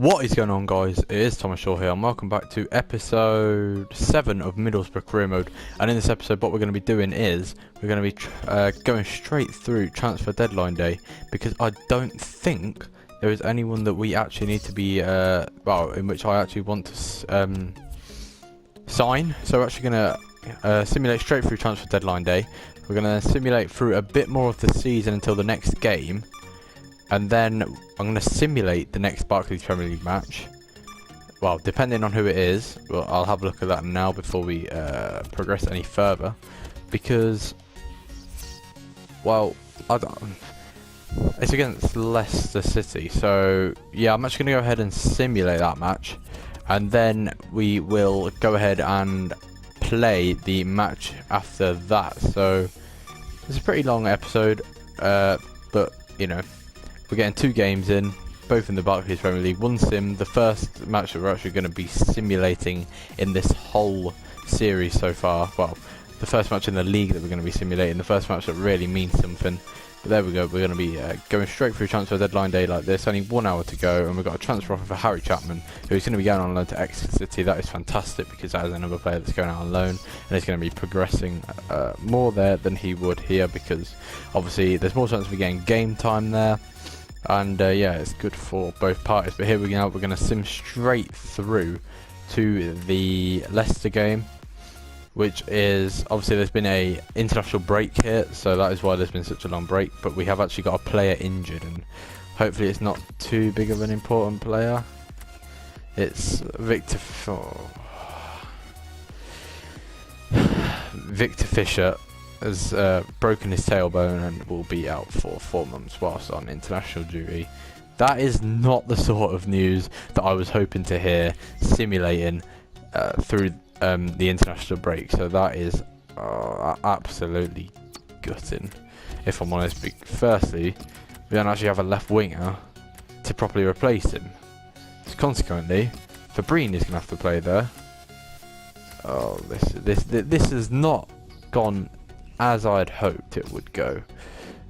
What is going on, guys? It is Thomas Shaw here, and welcome back to episode 7 of Middlesbrough Career mode. And in this episode, what we're going to be doing is we're going to be going straight through transfer deadline day, because I don't think there is anyone that we actually need to be in which I actually want to sign. So we're actually going to simulate straight through transfer deadline day. We're going to simulate through a bit more of the season until the next game. And then I'm going to simulate the next Barclays Premier League match. Well, depending on who it is. Well, I'll have a look at that now before we progress any further. Because, well, it's against Leicester City. So, yeah, I'm actually going to go ahead and simulate that match. And then we will go ahead and play the match after that. So, it's a pretty long episode. But, you know, we're getting 2 games in, both in the Barclays Premier League. One sim, the first match that we're actually going to be simulating in this whole series so far. Well, the first match in the league that we're going to be simulating, the first match that really means something. But there we go, we're going to be going straight through transfer deadline day like this. Only 1 hour to go, and we've got a transfer offer for Harry Chapman, who's going to be going on loan to Exeter City. That is fantastic, because that is another player that's going out on loan, and he's going to be progressing more there than he would here, because obviously there's more chance of getting game time there. And yeah, it's good for both parties. But here we go, we're going to sim straight through to the Leicester game, which is, obviously there's been a international break here, so that is why there's been such a long break. But we have actually got a player injured, and hopefully it's not too big of an important player. It's Victor Fisher has broken his tailbone and will be out for 4 months whilst on international duty. That is not the sort of news that I was hoping to hear simulating through the international break. So that is absolutely gutting, if I'm honest. Firstly, we don't actually have a left winger to properly replace him. So consequently, Fabrini is going to have to play there. Oh, this has not gone as I'd hoped it would go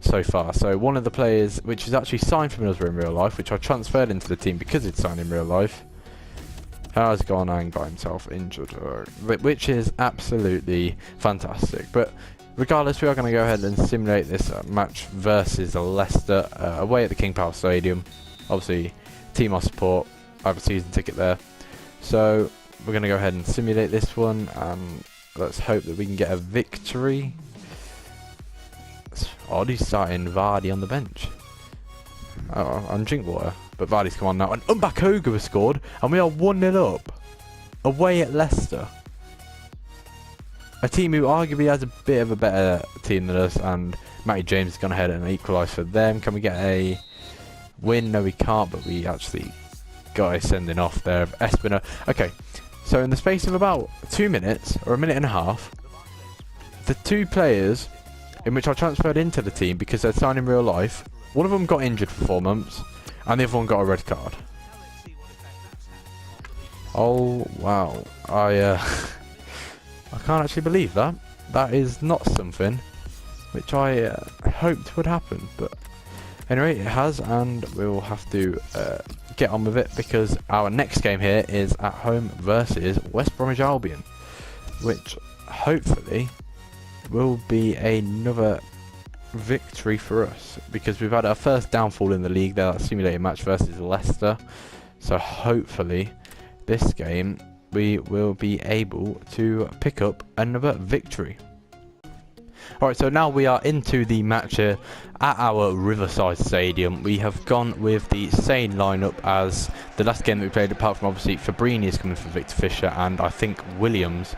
so far. So one of the players which is actually signed for Middlesbrough in real life, which I transferred into the team because it's signed in real life, has gone and got himself injured, which is absolutely fantastic. But regardless, we are going to go ahead and simulate this match versus Leicester away at the King Power Stadium. Obviously, team I support, I have a season ticket there, so we're going to go ahead and simulate this one, and let's hope that we can get a victory. He's starting Vardy on the bench. Oh, and Drinkwater. But Vardy's come on now. And Umbakoga has scored. And we are 1-0 up. Away at Leicester. A team who arguably has a bit of a better team than us. And Matty James has gone ahead and equalised for them. Can we get a win? No, we can't. But we actually got a sending off there of Espino. Okay. So in the space of about 2 minutes, or a minute and a half, the 2 players in which I transferred into the team because they're signed in real life, one of them got injured for 4 months, and the other one got a red card. Oh wow, I can't actually believe that. That is not something which I hoped would happen, but anyway, it has, and we'll have to get on with it, because our next game here is at home versus West Bromwich Albion, which hopefully will be another victory for us, because we've had our first downfall in the league there, that simulated match versus Leicester. So hopefully this game we will be able to pick up another victory. Alright, so now we are into the match here at our Riverside Stadium. We have gone with the same lineup as the last game that we played, apart from obviously Fabrini is coming for Victor Fisher, and I think Williams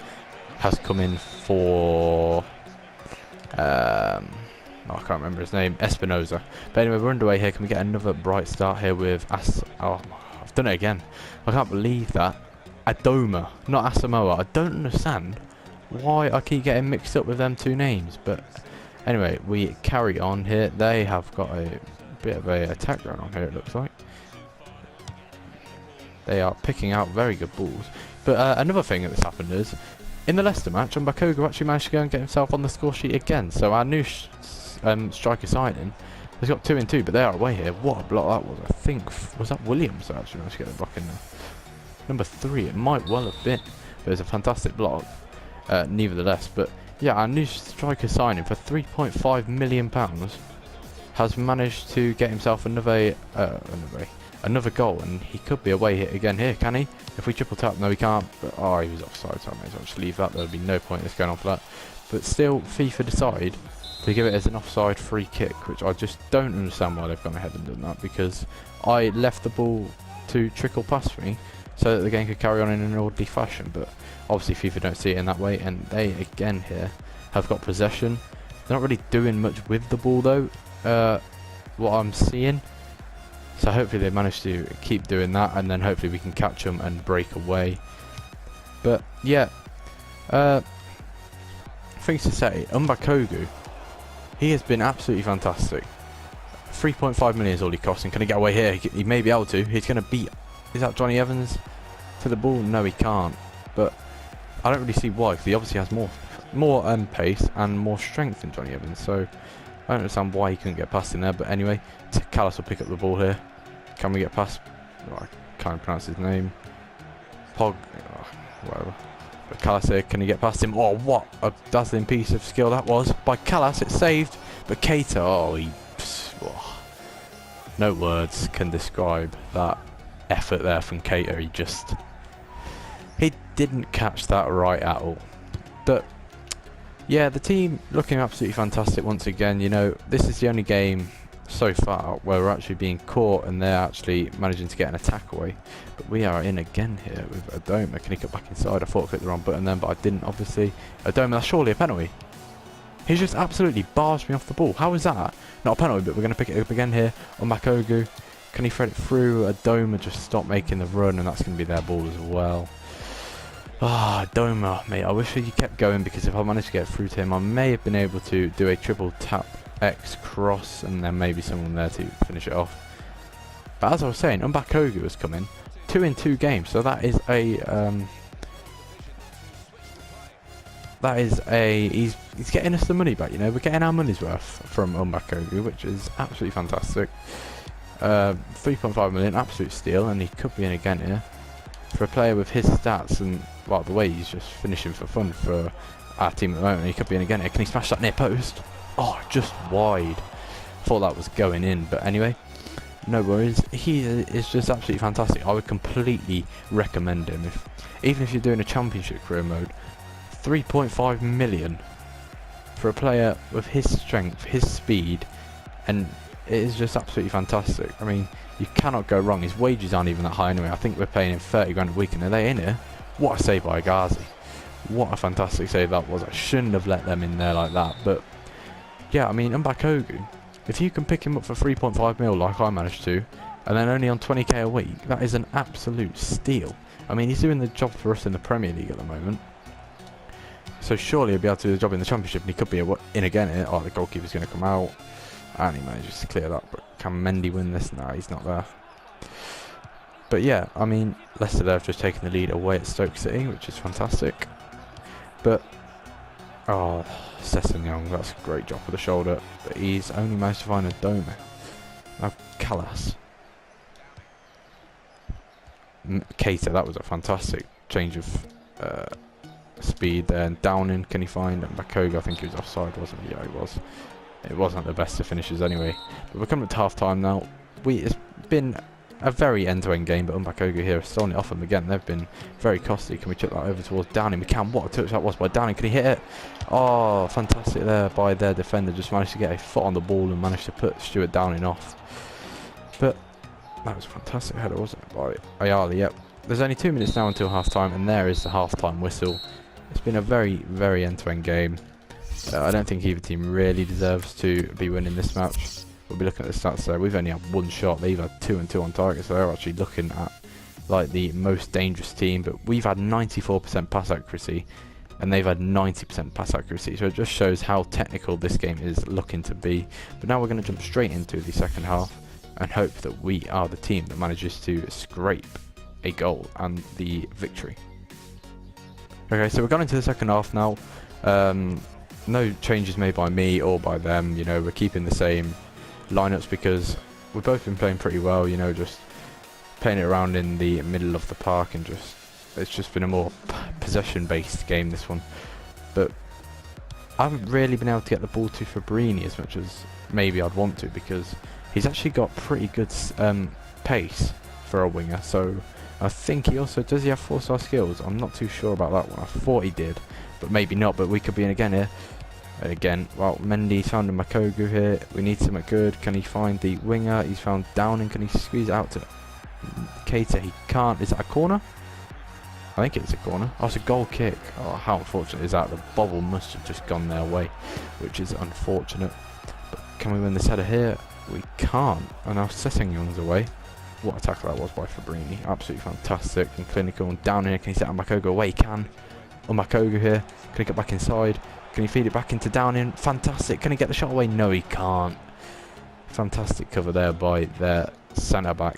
has come in for I can't remember his name, Espinoza. But anyway, we're underway here. Can we get another bright start here with oh, I've done it again. I can't believe that. Adoma, not Asamoah. I don't understand why I keep getting mixed up with them 2 names. But anyway, we carry on here. They have got a bit of a attack going on here, it looks like. They are picking out very good balls. But another thing that's happened is, in the Leicester match, Umbakoga actually managed to go and get himself on the score sheet again. So our new striker signing He's got 2 and 2, but they are away here. What a block that was. I think, was that Williams that actually managed to get the block in there? Number 3, it might well have been. But it's a fantastic block, nevertheless. But yeah, our new striker signing for £3.5 million has managed to get himself another goal, and he could be away hit again here, can he? If we triple tap, no he can't, but oh, he was offside, so I may as well just leave that. There'll be no point in this going on for that. But still, FIFA decide to give it as an offside free kick, which I just don't understand why they've gone ahead and done that, because I left the ball to trickle past me so that the game could carry on in an orderly fashion. But obviously FIFA don't see it in that way, and they again here have got possession. They're not really doing much with the ball though, what I'm seeing. So hopefully they manage to keep doing that, and then hopefully we can catch them and break away. But yeah, things to say, Umbakogu, he has been absolutely fantastic. 3.5 million is all he costs, and can he get away here? He may be able to. He's going to beat, is that Johnny Evans to the ball? No, he can't. But I don't really see why, because he obviously has more pace and more strength than Johnny Evans. So I don't understand why he couldn't get past in there. But anyway, Callis will pick up the ball here. Can we get past? Oh, I can't pronounce his name. Whatever. But Callis here, can he get past him? Oh, what a dazzling piece of skill that was by Callis. It's saved, but Keita, no words can describe that effort there from Keita. He didn't catch that right at all. But yeah, the team looking absolutely fantastic once again. You know, this is the only game so far where we're actually being caught and they're actually managing to get an attack away. But we are in again here with Adoma. Can he get back inside? I thought I clicked the wrong button then, but I didn't, obviously. Adoma, that's surely a penalty. He's just absolutely barged me off the ball. How is that? Not a penalty, but we're going to pick it up again here on Makogu. Can he thread it through? Adoma just stopped making the run, and that's going to be their ball as well. Ah, Adoma, mate. I wish he kept going, because if I managed to get through to him, I may have been able to do a triple tap X cross, and then maybe someone there to finish it off. But as I was saying, Umbakogu has come in 2 in 2 games, so that is he's getting us the money back. You know, we're getting our money's worth from Umbakogu, which is absolutely fantastic. 3.5 million, absolute steal, and he could be in again here for a player with his stats and, well, the way he's just finishing for fun for our team at the moment. He could be in again here. Can he smash that near post? Oh, just wide. Thought that was going in, but anyway, no worries. He is just absolutely fantastic. I would completely recommend him, even if you're doing a championship career mode. 3.5 million for a player with his strength, his speed, and it is just absolutely fantastic. I mean, you cannot go wrong. His wages aren't even that high anyway. I think we're paying him 30 grand a week, and are they in here? What a save by Ghazi. What a fantastic save that was. I shouldn't have let them in there like that, but yeah, I mean, Umbakogu, if you can pick him up for 3.5 mil like I managed to, and then only on 20k a week, that is an absolute steal. I mean, he's doing the job for us in the Premier League at the moment, so surely he'll be able to do the job in the Championship, and he could be in again here. Oh, the goalkeeper's going to come out, and he manages to clear that, but can Mendy win this? Nah, he's not there. But yeah, I mean, Leicester there have just taken the lead away at Stoke City, which is fantastic. But oh, Sessegnon, that's a great job with the shoulder, but he's only managed to find a Dome. Now Callas. Keita, that was a fantastic change of speed there. And Downing, can he find? And Bakoga, I think he was offside, wasn't he? Yeah, he was. It wasn't the best of finishes anyway. But we're coming to half time now. It's been a very end-to-end game, but Umbakogu here has stolen it off them again. They've been very costly. Can we chuck that over towards Downing? We can. What a touch that was by Downing. Can he hit it? Oh, fantastic there by their defender. Just managed to get a foot on the ball and managed to put Stuart Downing off. But that was a fantastic header, wasn't it, by Ayala? Yep. There's only 2 minutes now until half-time, and there is the half-time whistle. It's been a very, very end-to-end game. I don't think either team really deserves to be winning this match. We'll be looking at the stats there. We've only had 1 shot. They've had 2 and 2 on target, so they're actually looking at like the most dangerous team. But we've had 94% pass accuracy, and they've had 90% pass accuracy. So it just shows how technical this game is looking to be. But now we're going to jump straight into the second half and hope that we are the team that manages to scrape a goal and the victory. Okay, so we're going into the second half now. No changes made by me or by them. You know, we're keeping the same lineups because we've both been playing pretty well, you know, just playing it around in the middle of the park, and it's just been a more possession-based game, this one. But I haven't really been able to get the ball to Fabrini as much as maybe I'd want to, because he's actually got pretty good pace for a winger. So I think he also, does he have 4-star skills? I'm not too sure about that one. I thought he did, but maybe not. But we could be in again here. And again, well, Mendy's found a Makogu here. We need something good. Can he find the winger? He's found Downing. Can he squeeze it out to Keita? He can't. Is that a corner? I think it's a corner. Oh, it's a goal kick. Oh, how unfortunate is that? The bobble must have just gone their way, which is unfortunate. But can we win this header here? We can't. And now Sessegnon's away. What a tackle that was by Fabrini. Absolutely fantastic and clinical. And down here, can he set up Makogu away? He can. On Makogu here. Can he get back inside? Can he feed it back into Downing? Fantastic. Can he get the shot away? No, he can't. Fantastic cover there by their centre-back.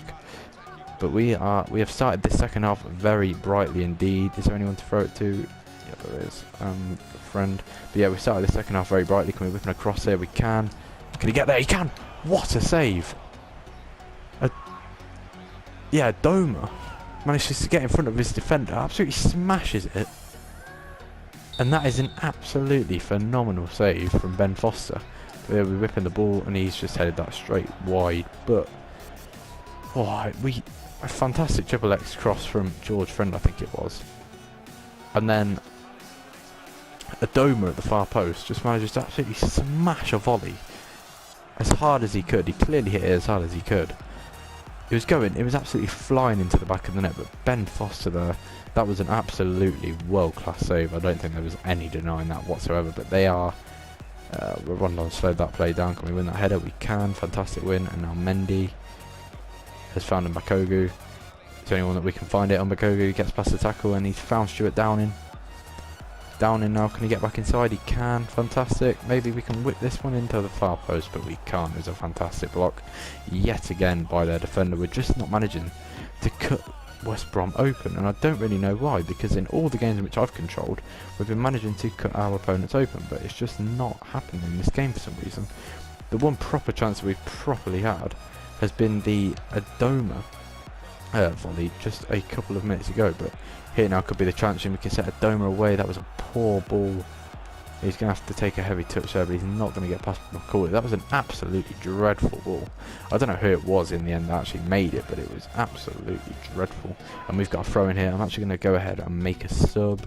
But we have started this second half very brightly indeed. Is there anyone to throw it to? Yeah, there is. A friend. But yeah, we started the second half very brightly. Can we whip him across here? We can. Can he get there? He can! What a save! Yeah, Doma manages to get in front of his defender. Absolutely smashes it. And that is an absolutely phenomenal save from Ben Foster. We're whipping the ball and he's just headed that straight wide. But oh, a fantastic triple X cross from George Friend, I think it was. And then a Doma at the far post just manages to absolutely smash a volley as hard as he could. He clearly hit it as hard as he could. It was absolutely flying into the back of the net, but Ben Foster there, that was an absolutely world-class save. I don't think there was any denying that whatsoever, but they are, Rondon slowed that play down. Can we win that header? We can. Fantastic win. And now Mendy has found a Makogu. It's the only one that we can find it on Makogu. He gets past the tackle and he's found Stuart Downing. Downing now, can he get back inside? He can. Fantastic. Maybe we can whip this one into the far post, but we can't. It was a fantastic block yet again by their defender. We're just not managing to cut West Brom open, and I don't really know why, because in all the games in which I've controlled, we've been managing to cut our opponents open, but it's just not happening in this game for some reason. The one proper chance that we've properly had has been the Adoma volley just a couple of minutes ago, but here now could be the chance, and we can set Adoma away. That was a poor ball. He's going to have to take a heavy touch there, but he's not going to get past McCauley. That was an absolutely dreadful ball. I don't know who it was in the end that actually made it, but it was absolutely dreadful. And we've got a throw in here. I'm actually going to go ahead and make a sub.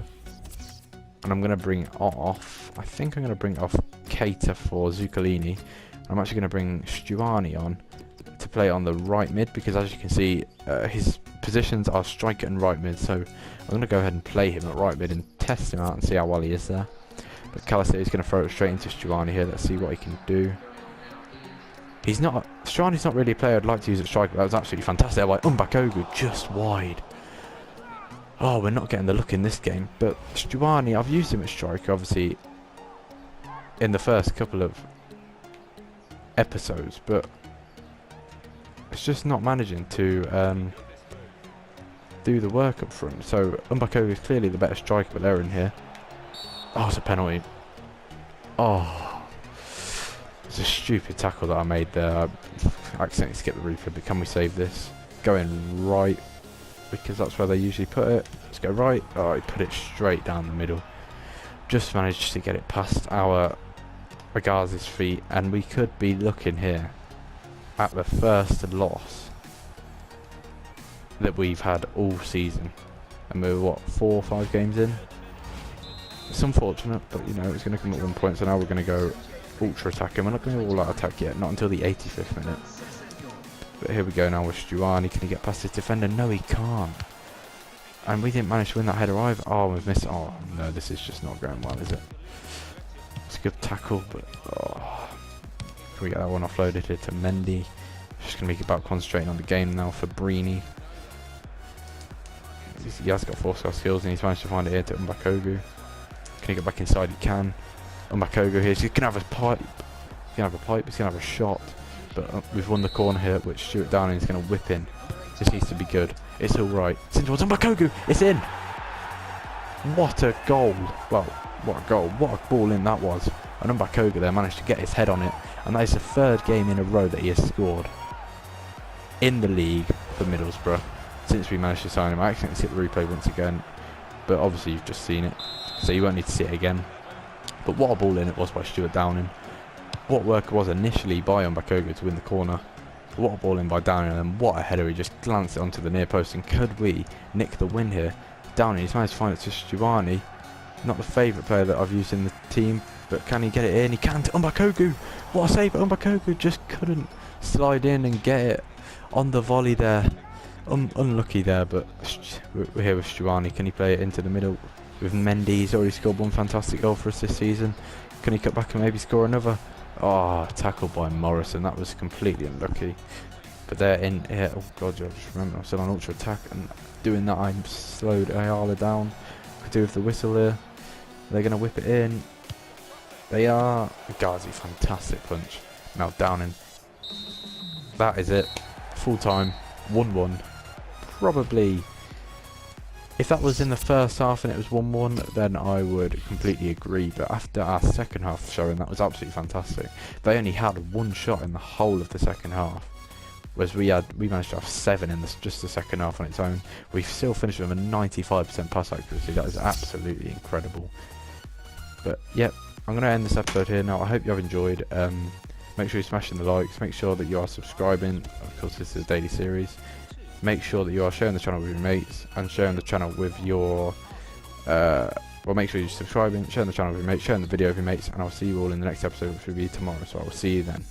And I'm going to bring off, I think I'm going to bring off Keita for Zuccolini. I'm actually going to bring Stuani on to play on the right mid, because as you can see, his positions are striker and right mid. So I'm going to go ahead and play him at right mid and test him out and see how well he is there. But Calister is going to throw it straight into Stuani here. Let's see what he can do. Stuani's not really a player I'd like to use at striker. That was absolutely fantastic by Umbakogu, just wide. Oh, we're not getting the look in this game. But Stuani, I've used him at striker, obviously, in the first couple of episodes. But it's just not managing to do the work up front. So Umbakogu is clearly the better striker, but they're in here. Oh, it's a penalty. Oh, it's a stupid tackle that I made there. I accidentally skipped the replay, but can we save this? Going right, because that's where they usually put it. Let's go right. Oh, he put it straight down the middle. Just managed to get it past our Agazi's feet, and we could be looking here at the first loss that we've had all season. And we're, what, 4 or 5 games in? It's unfortunate, but you know, it's going to come at 1 point, so now we're going to go ultra attacking. We're not going to all out attack yet, not until the 85th minute. But here we go now with Stuani. Can he get past his defender? No, he can't. And we didn't manage to win that header either. Oh, we've missed. Oh, no, this is just not going well, is it? It's a good tackle, but oh. Can we get that one offloaded here to Mendy? Just going to make it about concentrating on the game now for Brini. He has got 4-star skills, and he's managed to find it here to Umbakogu. Can he get back inside? He can. Umbakogu here. He's going to have a pipe. He's going to have a pipe. He's going to have a shot. But we've won the corner here, which Stuart Downing is going to whip in. This needs to be good. It's all right. It's in towards Umbakogu. It's in. What a goal. Well, what a goal. What a ball in that was. and Umbakoga there managed to get his head on it, and that is the 3rd game in a row that he has scored in the league for Middlesbrough since we managed to sign him. I accidentally hit the replay once again, but obviously you've just seen it, so you won't need to see it again. But what a ball in it was by Stuart Downing. What work was initially by Umbakoga to win the corner. What a ball in by Downing, and what a header. He just glanced it onto the near post, and could we nick the win here? Downing, he's managed to find it to Stuani. Not the favourite player that I've used in the team, but can he get it in? He can to Umbakogu. What a save, but Umbakogu just couldn't slide in and get it on the volley there. Unlucky there, but we're here with Stuani. Can he play it into the middle with Mendy? He's already scored one fantastic goal for us this season. Can he cut back and maybe score another? Oh, tackled by Morrison. That was completely unlucky. But they're in here. Oh god, I just remember I'm still on ultra attack, and doing that I slowed Ayala down. Could do with the whistle here. They're going to whip it in. They are. Ghazi, fantastic punch. Now Downing. That is it. Full time. 1-1. Probably. If that was in the first half and it was 1-1, then I would completely agree. But after our second half showing, that was absolutely fantastic. They only had 1 shot in the whole of the second half, whereas we managed to have 7 in just the second half on its own. We still finished with a 95% pass accuracy. That is absolutely incredible. But yep, I'm going to end this episode here now. I hope you have enjoyed. Make sure you're smashing the likes. Make sure that you are subscribing. Of course, this is a daily series. Make sure that you are sharing the channel with your mates and sharing the channel with your well, make sure you're subscribing, sharing the channel with your mates, sharing the video with your mates, and I'll see you all in the next episode, which will be tomorrow. So I will see you then.